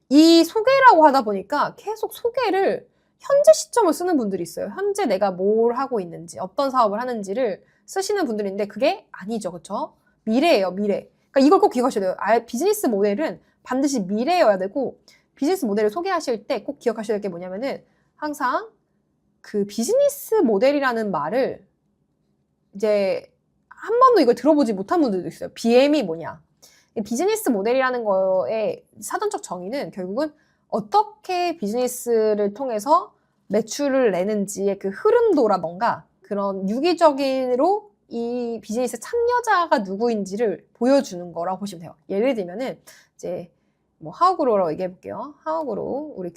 S1: 이 소개라고 하다 보니까 계속 소개를 현재 시점을 쓰는 분들이 있어요. 현재 내가 뭘 하고 있는지, 어떤 사업을 하는지를 쓰시는 분들인데 그게 아니죠. 그렇죠? 미래예요. 미래. 그러니까 이걸 꼭 기억하셔야 돼요. 비즈니스 모델은 반드시 미래여야 되고 비즈니스 모델을 소개하실 때 꼭 기억하셔야 될 게 뭐냐면은 항상 그 비즈니스 모델이라는 말을 이제 한 번도 이걸 들어보지 못한 분들도 있어요. BM이 뭐냐. 비즈니스 모델이라는 거의 사전적 정의는 결국은 어떻게 비즈니스를 통해서 매출을 내는지의 그 흐름도라던가 그런 유기적으로 이 비즈니스 참여자가 누구인지를 보여주는 거라고 보시면 돼요. 예를 들면은 이제 뭐 하우그로라고 얘기해 볼게요. 하우그로 우리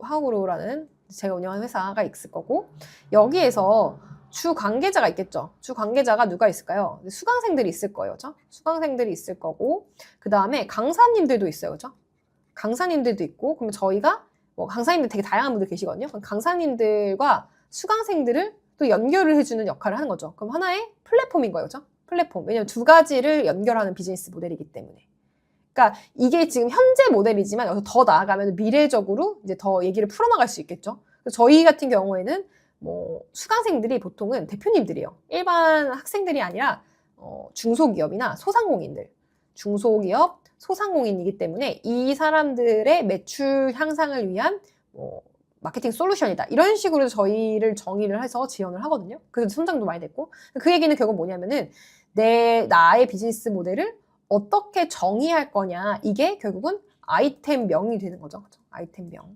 S1: 하우그로라는 제가 운영하는 회사가 있을 거고 여기에서 주 관계자가 있겠죠. 주 관계자가 누가 있을까요? 수강생들이 있을 거예요. 그죠? 수강생들이 있을 거고 그 다음에 강사님들도 있어요. 그죠? 강사님들도 있고 그러면 저희가 뭐 강사님들 되게 다양한 분들 계시거든요. 그럼 강사님들과 수강생들을 또 연결을 해주는 역할을 하는 거죠. 그럼 하나의 플랫폼인 거예요. 그죠? 플랫폼. 왜냐면 두 가지를 연결하는 비즈니스 모델이기 때문에. 그러니까 이게 지금 현재 모델이지만 여기서 더 나아가면 미래적으로 이제 더 얘기를 풀어나갈 수 있겠죠. 저희 같은 경우에는 뭐 수강생들이 보통은 대표님들이에요. 일반 학생들이 아니라 중소기업이나 소상공인들, 중소기업, 소상공인이기 때문에 이 사람들의 매출 향상을 위한 뭐 마케팅 솔루션이다. 이런 식으로 저희를 정의를 해서 지원을 하거든요. 그래서 성장도 많이 됐고. 그 얘기는 결국 뭐냐면은 나의 비즈니스 모델을 어떻게 정의할 거냐. 이게 결국은 아이템명이 되는 거죠. 그렇죠? 아이템명.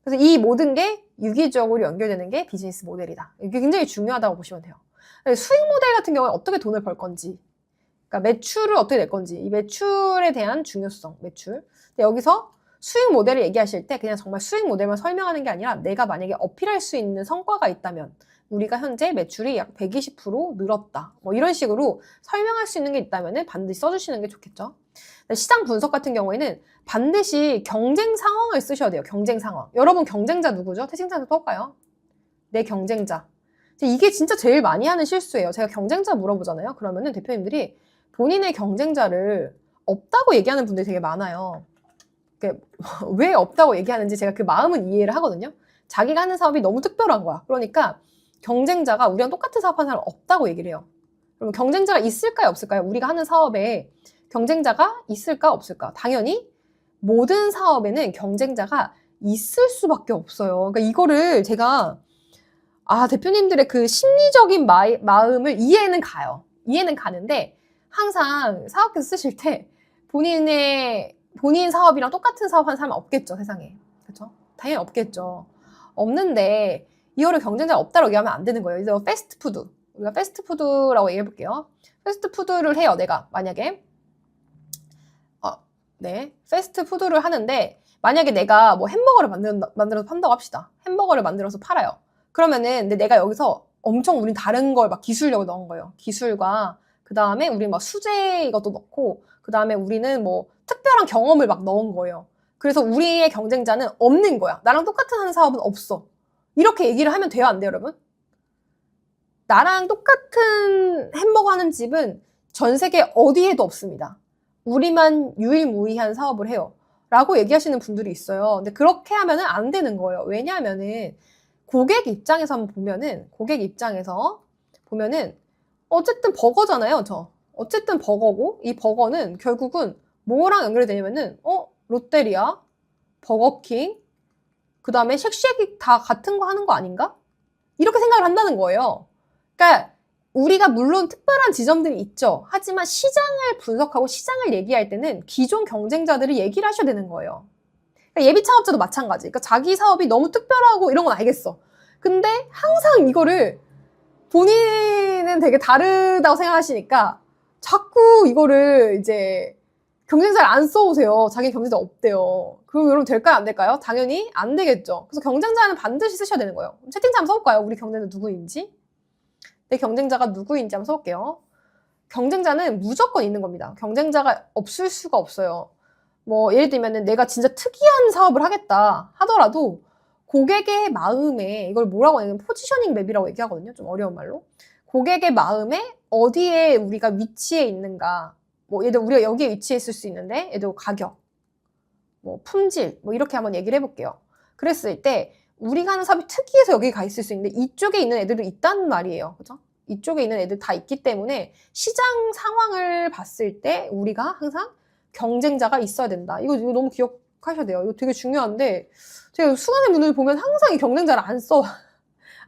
S1: 그래서 이 모든 게 유기적으로 연결되는 게 비즈니스 모델이다. 이게 굉장히 중요하다고 보시면 돼요. 수익 모델 같은 경우는 어떻게 돈을 벌 건지, 그러니까 매출을 어떻게 낼 건지, 이 매출에 대한 중요성, 매출. 근데 여기서 수익 모델을 얘기하실 때 그냥 정말 수익 모델만 설명하는 게 아니라 내가 만약에 어필할 수 있는 성과가 있다면 우리가 현재 매출이 약 120% 늘었다. 뭐 이런 식으로 설명할 수 있는 게 있다면 반드시 써주시는 게 좋겠죠. 시장 분석 같은 경우에는 반드시 경쟁 상황을 쓰셔야 돼요. 경쟁 상황. 여러분 경쟁자 누구죠? 태생자한테 볼까요? 내 경쟁자. 이게 진짜 제일 많이 하는 실수예요. 제가 경쟁자 물어보잖아요. 그러면은 대표님들이 본인의 경쟁자를 없다고 얘기하는 분들이 되게 많아요. 왜 없다고 얘기하는지 제가 그 마음은 이해를 하거든요. 자기가 하는 사업이 너무 특별한 거야. 그러니까 경쟁자가 우리랑 똑같은 사업하는 사람 없다고 얘기를 해요. 그럼 경쟁자가 있을까요? 없을까요? 우리가 하는 사업에 경쟁자가 있을까? 없을까? 당연히 모든 사업에는 경쟁자가 있을 수밖에 없어요. 그러니까 이거를 제가 대표님들의 그 심리적인 마음을 이해는 가요. 이해는 가는데 항상 사업계에서 쓰실 때 본인 사업이랑 똑같은 사업 하는 사람은 없겠죠, 세상에. 그렇죠? 당연히 없겠죠. 없는데 이거를 경쟁자가 없다고 얘기하면 안 되는 거예요. 그래서 패스트푸드. 우리가 패스트푸드라고 얘기해 볼게요. 패스트푸드를 해요, 내가. 만약에. 패스트푸드를 하는데 만약에 내가 뭐 햄버거를 만들어서 판다고 합시다. 햄버거를 만들어서 팔아요. 그러면은 근데 내가 여기서 엄청 우린 다른 걸 막 기술력을 넣은 거예요. 기술과 그 다음에 우리 막 수제 이것도 넣고 그 다음에 우리는 뭐 특별한 경험을 막 넣은 거예요. 그래서 우리의 경쟁자는 없는 거야. 나랑 똑같은 하는 사업은 없어. 이렇게 얘기를 하면 돼요, 안 돼요, 여러분? 나랑 똑같은 햄버거 하는 집은 전 세계 어디에도 없습니다. 우리만 유일무이한 사업을 해요. 라고 얘기하시는 분들이 있어요. 근데 그렇게 하면은 안 되는 거예요. 왜냐하면은 고객 입장에서 보면은 어쨌든 버거잖아요, 어쨌든 버거고 이 버거는 결국은 뭐랑 연결이 되냐면은 롯데리아, 버거킹, 그 다음에 쉑쉑이 다 같은 거 하는 거 아닌가? 이렇게 생각을 한다는 거예요. 그러니까 우리가 물론 특별한 지점들이 있죠. 하지만 시장을 분석하고 시장을 얘기할 때는 기존 경쟁자들이 얘기를 하셔야 되는 거예요. 그러니까 예비 창업자도 마찬가지. 그러니까 자기 사업이 너무 특별하고 이런 건 알겠어. 근데 항상 이거를 본인은 되게 다르다고 생각하시니까 자꾸 이거를 이제 경쟁자를 안 써오세요. 자기 경쟁자 없대요. 그럼 여러분 될까요? 안 될까요? 당연히 안 되겠죠. 그래서 경쟁자는 반드시 쓰셔야 되는 거예요. 채팅창 한번 써볼까요? 우리 경쟁자 누구인지? 내 경쟁자가 누구인지 한번 써볼게요. 경쟁자는 무조건 있는 겁니다. 경쟁자가 없을 수가 없어요. 뭐 예를 들면 내가 진짜 특이한 사업을 하겠다 하더라도 고객의 마음에 이걸 뭐라고 하냐면 포지셔닝 맵이라고 얘기하거든요. 좀 어려운 말로. 고객의 마음에 어디에 우리가 위치해 있는가. 뭐 예를 들어 우리가 여기에 위치해 있을 수 있는데 예를 들어 가격, 뭐 품질 뭐 이렇게 한번 얘기를 해볼게요. 그랬을 때 우리가 하는 사업이 특이해서 여기 가 있을 수 있는데 이쪽에 있는 애들도 있다는 말이에요. 그죠? 이쪽에 있는 애들 다 있기 때문에 시장 상황을 봤을 때 우리가 항상 경쟁자가 있어야 된다. 이거 너무 기억하셔야 돼요. 이거 되게 중요한데 제가 수강생분들 보면 항상 이 경쟁자를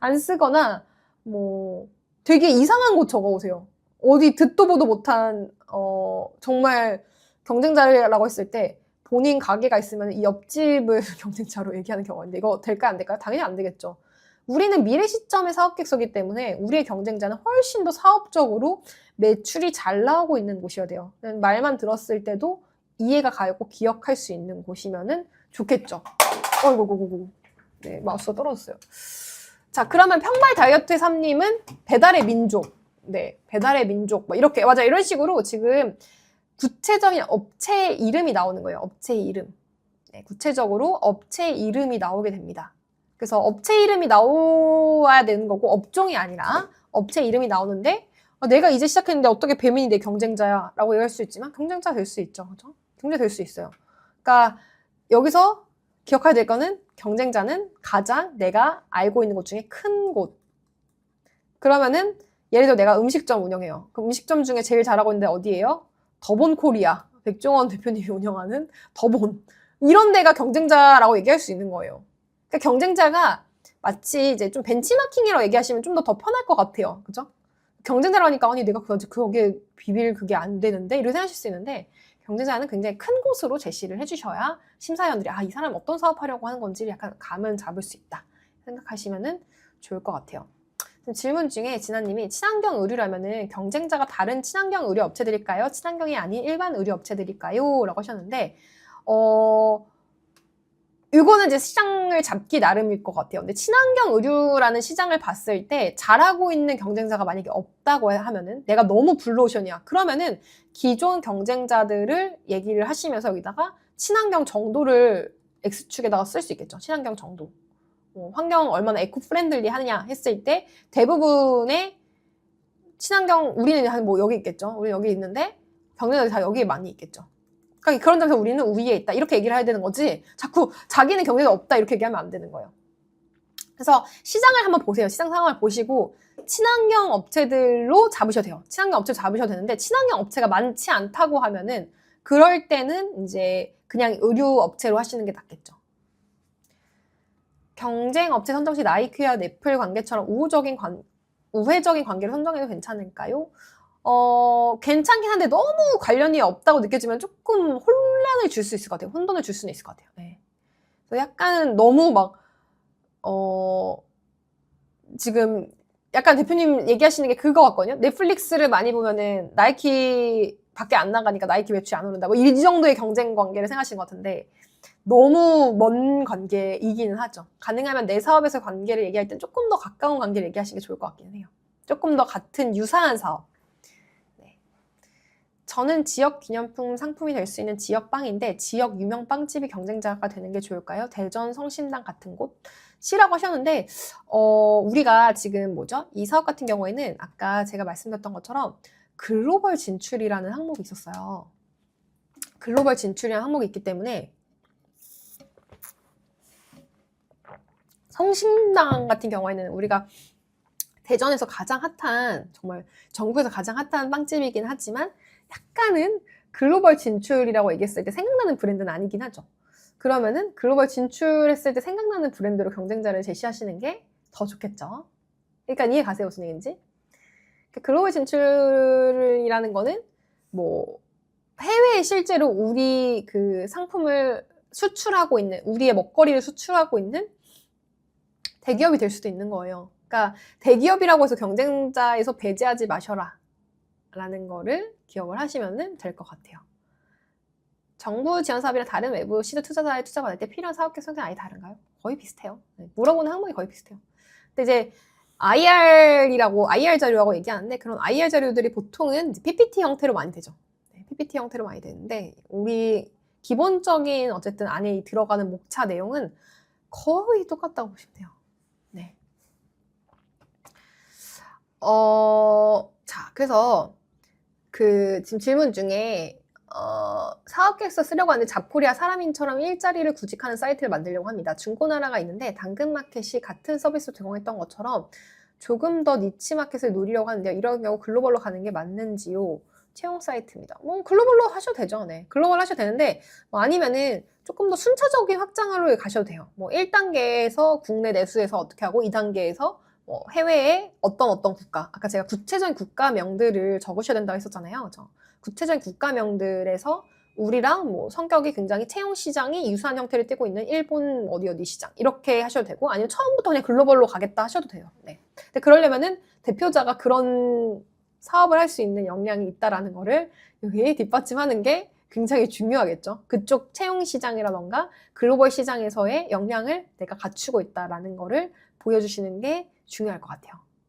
S1: 안 쓰거나 뭐 되게 이상한 곳 적어오세요. 어디 듣도 보도 못한 정말 경쟁자라고 했을 때 본인 가게가 있으면 이 옆집을 경쟁자로 얘기하는 경우가 있는데 이거 될까요? 안 될까요? 당연히 안 되겠죠. 우리는 미래 시점의 사업객서기 때문에 우리의 경쟁자는 훨씬 더 사업적으로 매출이 잘 나오고 있는 곳이어야 돼요. 말만 들었을 때도 이해가 가고 기억할 수 있는 곳이면은 좋겠죠. 어이구. 네, 마우스가 떨어졌어요. 자, 그러면 평발 다이어트의 3님은 배달의 민족. 네, 배달의 민족. 뭐 이렇게, 맞아. 이런 식으로 지금 구체적인 업체 이름이 나오는 거예요. 업체 이름. 네, 구체적으로 업체 이름이 나오게 됩니다. 그래서 업체 이름이 나와야 되는 거고, 업종이 아니라 업체 이름이 나오는데, 내가 이제 시작했는데 어떻게 배민이 내 경쟁자야? 라고 얘기할 수 있지만, 경쟁자 될 수 있죠. 그죠? 경쟁자 될 수 있어요. 그러니까, 여기서 기억해야 될 거는 경쟁자는 가장 내가 알고 있는 곳 중에 큰 곳. 그러면은 예를 들어 내가 음식점 운영해요. 그럼 음식점 중에 제일 잘하고 있는데 어디예요? 더본 코리아. 백종원 대표님이 운영하는 더본. 이런 데가 경쟁자라고 얘기할 수 있는 거예요. 그러니까 경쟁자가 마치 이제 좀 벤치마킹이라고 얘기하시면 좀 더 편할 것 같아요. 그죠? 경쟁자라니까 아니 내가 거기에 비빌 그게 안 되는데 이렇게 생각하실 수 있는데 경쟁자는 굉장히 큰 곳으로 제시를 해주셔야 심사위원들이 이 사람 어떤 사업하려고 하는 건지 약간 감은 잡을 수 있다 생각하시면은 좋을 것 같아요. 질문 중에 진아님이 친환경 의류라면은 경쟁자가 다른 친환경 의류 업체들일까요? 친환경이 아닌 일반 의류 업체들일까요? 라고 하셨는데 이거는 이제 시장을 잡기 나름일 것 같아요. 근데 친환경 의류라는 시장을 봤을 때 잘하고 있는 경쟁자가 만약에 없다고 하면은 내가 너무 블루오션이야. 그러면은 기존 경쟁자들을 얘기를 하시면서 여기다가 친환경 정도를 X축에다가 쓸 수 있겠죠. 친환경 정도. 환경 얼마나 에코 프렌들리 하느냐 했을 때 대부분의 친환경 우리는 뭐 여기 있겠죠. 우리 여기 있는데 경쟁자들이 다 여기에 많이 있겠죠. 그러니까 그런 점에서 우리는 우위에 있다 이렇게 얘기를 해야 되는 거지 자꾸 자기는 경쟁자 없다 이렇게 얘기하면 안 되는 거예요. 그래서 시장을 한번 보세요. 시장 상황을 보시고 친환경 업체들로 잡으셔도 돼요. 친환경 업체 잡으셔도 되는데 친환경 업체가 많지 않다고 하면은 그럴 때는 이제 그냥 의류 업체로 하시는 게 낫겠죠. 경쟁 업체 선정 시 나이키와 애플 관계처럼 우회적인 관계를 선정해도 괜찮을까요? 괜찮긴 한데 너무 관련이 없다고 느껴지면 조금 혼란을 줄 수 있을 것 같아요. 혼돈을 줄 수는 있을 것 같아요. 네. 그래서 약간 너무 지금 약간 대표님 얘기하시는 게 그거 같거든요. 넷플릭스를 많이 보면은 나이키 밖에 안 나가니까 나이키 매출이 안 오른다. 뭐 이 정도의 경쟁 관계를 생각하시는 것 같은데 너무 먼 관계이기는 하죠. 가능하면 내 사업에서 관계를 얘기할 땐 조금 더 가까운 관계를 얘기하시는 게 좋을 것 같기는 해요. 조금 더 같은 유사한 사업. 네. 저는 지역 기념품 상품이 될 수 있는 지역빵인데 지역 유명 빵집이 경쟁자가 되는 게 좋을까요? 대전 성심당 같은 곳이라고 하셨는데 우리가 지금 이 사업 같은 경우에는 아까 제가 말씀드렸던 것처럼 글로벌 진출이라는 항목이 있었어요. 글로벌 진출이라는 항목이 있기 때문에 성심당 같은 경우에는 우리가 대전에서 가장 핫한 정말 전국에서 가장 핫한 빵집이긴 하지만 약간은 글로벌 진출이라고 얘기했을 때 생각나는 브랜드는 아니긴 하죠. 그러면은 글로벌 진출했을 때 생각나는 브랜드로 경쟁자를 제시하시는 게 더 좋겠죠. 그러니까 이해 가세요 무슨 얘기인지? 글로벌 진출이라는 거는 해외에 실제로 우리 그 상품을 수출하고 있는 우리의 먹거리를 수출하고 있는 대기업이 될 수도 있는 거예요. 그러니까 대기업이라고 해서 경쟁자에서 배제하지 마셔라 라는 거를 기억을 하시면 될 것 같아요. 정부 지원 사업이랑 다른 외부 시도 투자자에 투자 받을 때 필요한 사업 계획 성격이 아예 다른가요? 거의 비슷해요. 물어보는 항목이 거의 비슷해요. 근데 이제 IR 자료라고 얘기하는데 그런 IR 자료들이 보통은 PPT 형태로 많이 되죠. PPT 형태로 많이 되는데 우리 기본적인 어쨌든 안에 들어가는 목차 내용은 거의 똑같다고 보시면 돼요. 네. 자, 그래서 지금 질문 중에 사업 계획서 쓰려고 하는데 잡코리아 사람인처럼 일자리를 구직하는 사이트를 만들려고 합니다. 중고나라가 있는데 당근마켓이 같은 서비스를 제공했던 것처럼 조금 더 니치 마켓을 노리려고 하는데요. 이런 경우 글로벌로 가는 게 맞는지요? 채용 사이트입니다. 글로벌로 하셔도 되죠. 네. 글로벌 하셔도 되는데 아니면은 조금 더 순차적인 확장으로 가셔도 돼요. 1단계에서 국내 내수에서 어떻게 하고 2단계에서 해외에 어떤 국가 아까 제가 구체적인 국가명들을 적으셔야 된다고 했었잖아요. 그렇죠? 구체적인 국가명들에서 우리랑 성격이 굉장히 채용 시장이 유사한 형태를 띠고 있는 일본 어디 시장 이렇게 하셔도 되고 아니면 처음부터 그냥 글로벌로 가겠다 하셔도 돼요. 네. 근데 그러려면은 대표자가 그런 사업을 할 수 있는 역량이 있다라는 거를 여기 뒷받침하는 게 굉장히 중요하겠죠. 그쪽 채용 시장이라던가 글로벌 시장에서의 역량을 내가 갖추고 있다라는 거를 보여주시는 게 중요할 것 같아요.